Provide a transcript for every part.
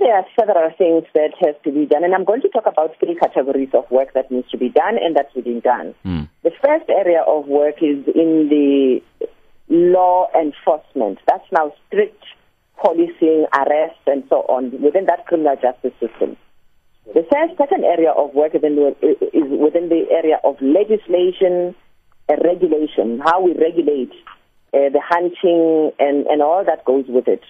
There are several things that have to be done, and I'm going to talk about 3 categories of work that needs to be done and that's being done. The first area of work is in the law enforcement. That's now strict policing, arrests, and so on within that criminal justice system. The second area of work is within the area of legislation and regulation, how we regulate the hunting and all that goes with it.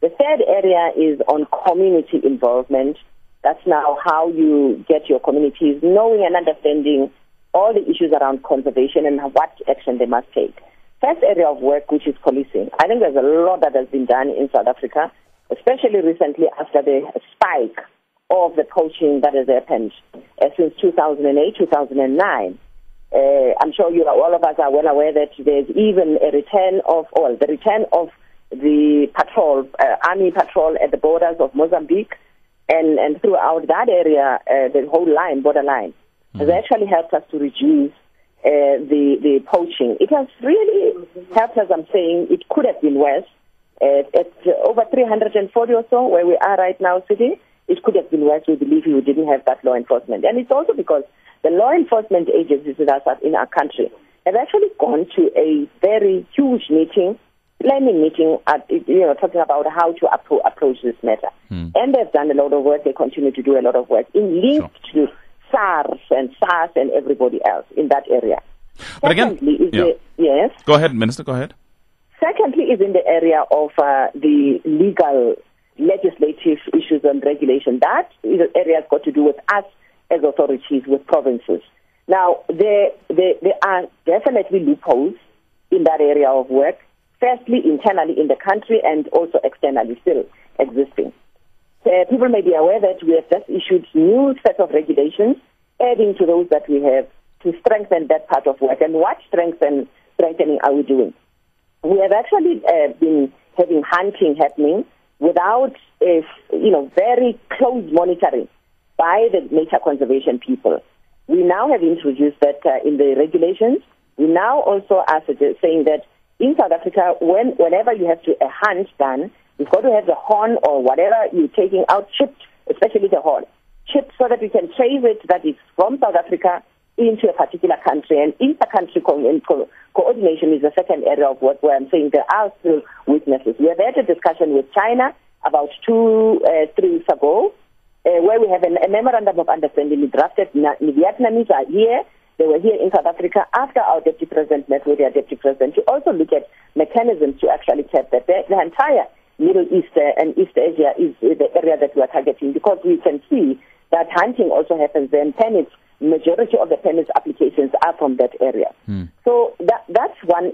The third area is on community involvement. That's now how you get your communities knowing and understanding all the issues around conservation and what action they must take. First area of work, which is policing. I think there's a lot that has been done in South Africa, especially recently after the spike of the poaching that has happened since 2008, 2009. I'm sure all of us are well aware that there's even the return of the patrol, army patrol at the borders of Mozambique and throughout that area, the whole borderline, has actually helped us to reduce the poaching. It has really helped us. I'm saying it could have been worse. At over 340 or so, where we are right now sitting, it could have been worse. We believe we didn't have that law enforcement. And it's also because the law enforcement agencies in our country have actually gone to a very huge planning meeting, talking about how to approach this matter. And they've done a lot of work. They continue to do a lot of work in link to SARS and everybody else in that area. But again, yes. Go ahead, Minister. Go ahead. Secondly, is in the area of the legal, legislative issues and regulation. That area has got to do with us as authorities, with provinces. Now, there are definitely loopholes in that area of work. Firstly, internally in the country and also externally still existing. People may be aware that we have just issued new set of regulations adding to those that we have to strengthen that part of work. And what strengthening are we doing? We have actually been having hunting happening without very close monitoring by the nature conservation people. We now have introduced that in the regulations. We now also are saying that in South Africa, whenever you have a hunt done, you've got to have the horn or whatever you're taking out chipped, especially the horn, chipped so that we can trace it that it's from South Africa into a particular country. And inter-country coordination is the second area of work where I'm saying there are still weaknesses. We have had a discussion with China about 3 weeks ago, where we have a memorandum of understanding we drafted. The Vietnamese are here. They were here in South Africa after our deputy president met with their deputy president to also look at mechanisms to actually tap that. The entire Middle East and East Asia is the area that we are targeting because we can see that hunting also happens there, and permits, majority of the permits applications are from that area. So that's one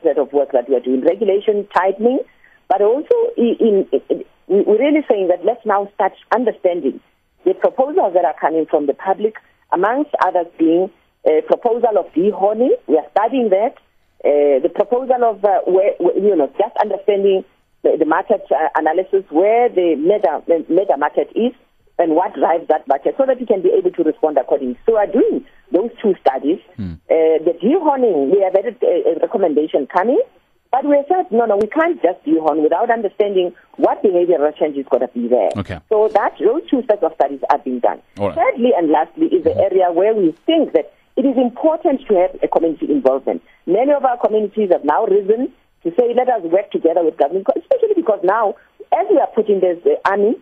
set of work that we are doing. Regulation tightening, but also we're really saying that let's now start understanding the proposals that are coming from the public, amongst others being a proposal of dehorning. We are studying that. The proposal of just understanding the market analysis, where the meta market is and what drives that market, so that we can be able to respond accordingly. So we are doing those 2 studies. The dehorning, we have had a recommendation coming, but we said, no, we can't just dehorn without understanding what behavioral change is going to be there. Okay. So those 2 sets of studies are being done. Right. Thirdly and lastly is the area where we think that it is important to have a community involvement. Many of our communities have now risen to say, let us work together with government, especially because now, as we are putting this army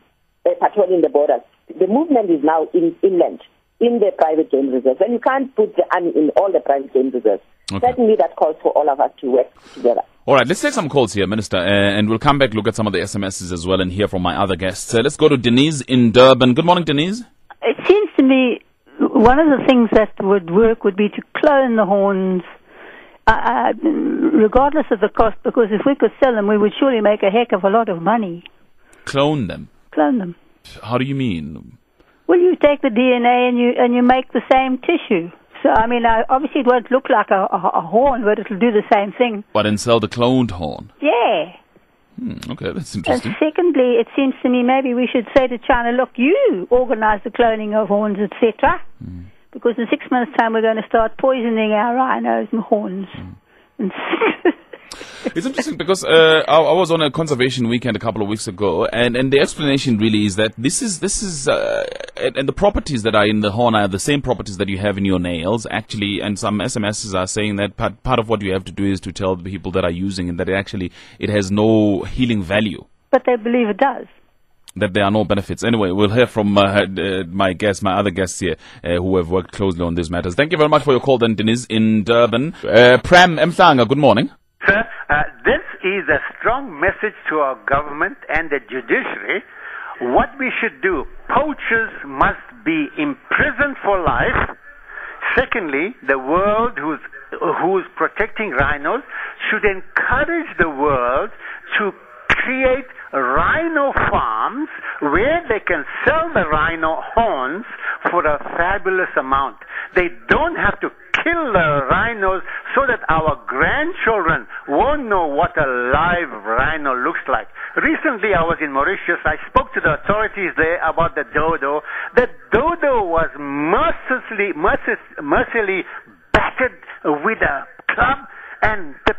patrolling the borders, the movement is now inland, in the private game reserves. And you can't put the army in all the private game reserves. Okay. Certainly that calls for all of us to work together. All right, let's take some calls here, Minister, and we'll come back, look at some of the SMSs as well and hear from my other guests. Let's go to Denise in Durban. Good morning, Denise. It seems to me one of the things that would work would be to clone the horns, regardless of the cost, because if we could sell them, we would surely make a heck of a lot of money. Clone them? Clone them. How do you mean? Well, you take the DNA and you make the same tissue. So, obviously it won't look like a horn, but it'll do the same thing. But then sell the cloned horn? Yeah. Okay, that's interesting. And secondly, it seems to me maybe we should say to China, look, you organize the cloning of horns, etc., because in 6 months' time we're going to start poisoning our rhinos and horns. It's interesting because I was on a conservation weekend a couple of weeks ago, and the explanation really is that this is and the properties that are in the horn are the same properties that you have in your nails, actually, and some SMSs are saying that part of what you have to do is to tell the people that are using it that it has no healing value. But they believe it does. That there are no benefits. Anyway, we'll hear from my other guests here, who have worked closely on these matters. Thank you very much for your call then, Denise, in Durban. Pram Emslie, good morning. Sir, this is a strong message to our government and the judiciary. What we should do, poachers must be imprisoned for life. Secondly, the world who's protecting rhinos should encourage the world to create rhino farms where they can sell the rhino horns for a fabulous amount. They don't have to kill the rhinos so that our grandchildren won't know what a live rhino looks like. Recently I was in Mauritius. I spoke to the authorities there about the dodo. The dodo was mercilessly battered with a club, and the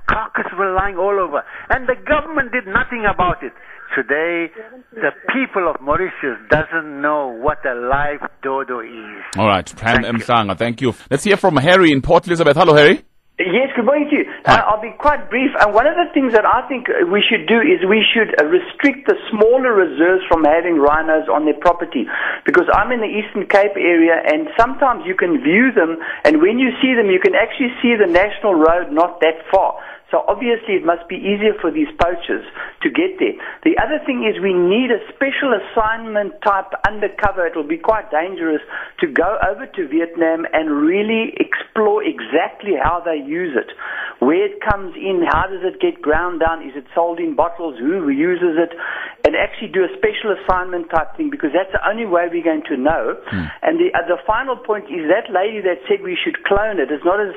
carcass were lying all over. And the government did nothing about it. Today, the people of Mauritius doesn't know what a live dodo is. All right, Pram Emslie, thank you. Let's hear from Harry in Port Elizabeth. Hello, Harry. Yes, good morning to you. I'll be quite brief. One of the things that I think we should do is we should restrict the smaller reserves from having rhinos on their property. Because I'm in the Eastern Cape area, and sometimes you can view them, and when you see them, you can actually see the national road not that far. So obviously it must be easier for these poachers to get there. The other thing is we need a special assignment type undercover. It will be quite dangerous to go over to Vietnam and really explore exactly how they use it, where it comes in, how does it get ground down, is it sold in bottles, who uses it, and actually do a special assignment type thing, because that's the only way we're going to know. And the final point is that lady that said we should clone it is not as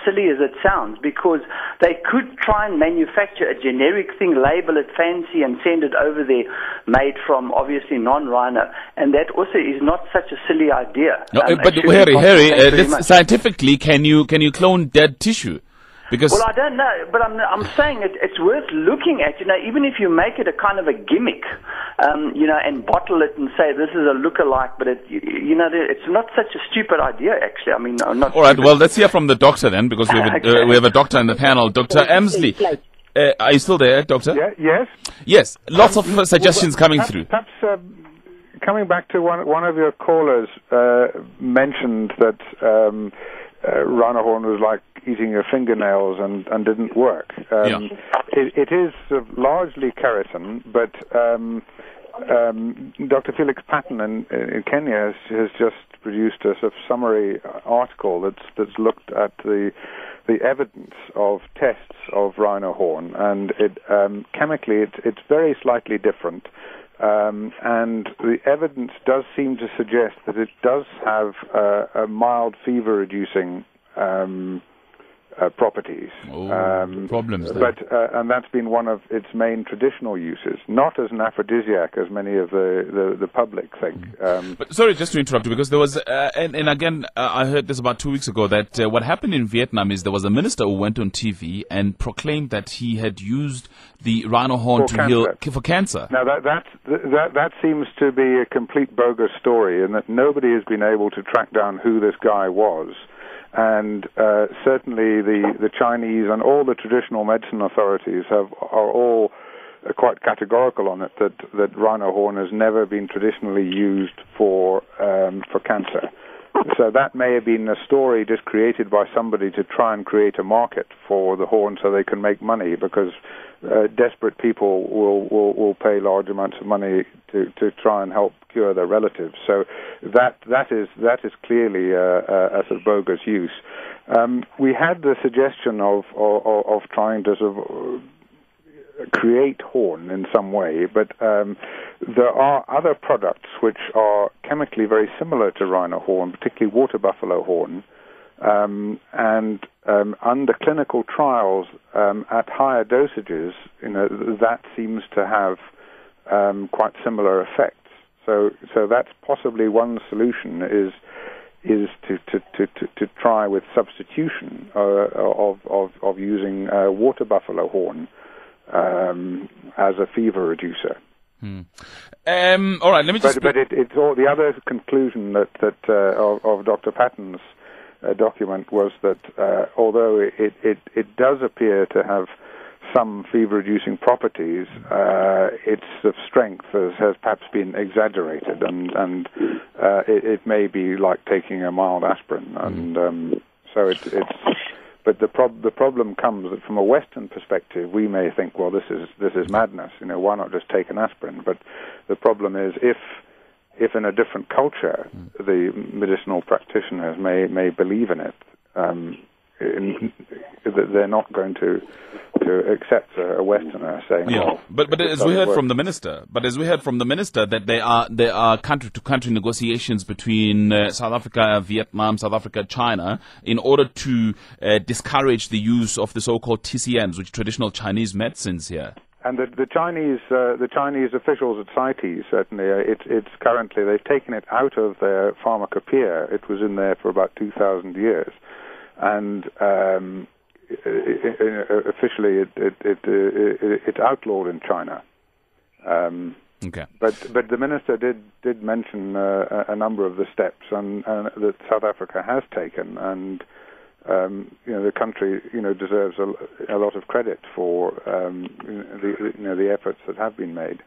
silly as it sounds, because they could try and manufacture a generic thing, label it fancy, and send it over there, made from obviously non-rhino, and that also is not such a silly idea. No, but Harry, scientifically, can you clone dead tissue? Because well, I don't know, but I'm saying it's worth looking at. Even if you make it a kind of a gimmick, and bottle it and say this is a lookalike, but it's not such a stupid idea. Actually, I mean, not. All right. Well, let's hear from the doctor then, because we have a doctor in the panel, Dr. Emslie. Are you still there, Doctor? Yeah, yes. Yes. Lots of suggestions coming through. Perhaps coming back to one of your callers mentioned that rhino horn was like eating your fingernails and didn't work. It is largely keratin, but Dr. Felix Patton in Kenya has just produced a sort of summary article that's looked at the evidence of tests of rhino horn, and chemically it's very slightly different. And the evidence does seem to suggest that it does have a mild fever-reducing properties. Problems there. But and that's been one of its main traditional uses, not as an aphrodisiac as many of the public think. But sorry, just to interrupt you, because there was, and again, I heard this about 2 weeks ago, that what happened in Vietnam is there was a minister who went on TV and proclaimed that he had used the rhino horn to heal for cancer. Now that seems to be a complete bogus story, in that nobody has been able to track down who this guy was. And certainly the Chinese and all the traditional medicine authorities are all quite categorical on it, that rhino horn has never been traditionally used for cancer. So that may have been a story just created by somebody to try and create a market for the horn so they can make money, because desperate people will pay large amounts of money to try and help cure their relatives. So that is clearly a sort of bogus use. We had the suggestion of trying to sort of create horn in some way, but there are other products which are chemically very similar to rhino horn, particularly water buffalo horn, and under clinical trials at higher dosages, that seems to have quite similar effects. So that's possibly one solution, is to try with substitution of using water buffalo horn as a fever reducer. All right, let me just. But it's all the other conclusion of Dr. Patton's document was that although it does appear to have some fever-reducing properties, its strength has perhaps been exaggerated, and it may be like taking a mild aspirin, and so it's. But the problem comes that from a Western perspective, we may think, well, this is madness. Why not just take an aspirin? But the problem is if in a different culture the medicinal practitioners may believe in it, they're not going to accept a Westerner saying, well, but as we heard from the minister, that there are country-to-country negotiations between South Africa, Vietnam, South Africa, China, in order to discourage the use of the so-called TCMs, which are traditional Chinese medicines here. And the Chinese officials at CITES, certainly, it's currently, they've taken it out of their pharmacopoeia. It was in there for about 2,000 years. And officially, it's outlawed in China. Okay. But the minister did mention a number of the steps that South Africa has taken, and the country deserves a lot of credit for the efforts that have been made.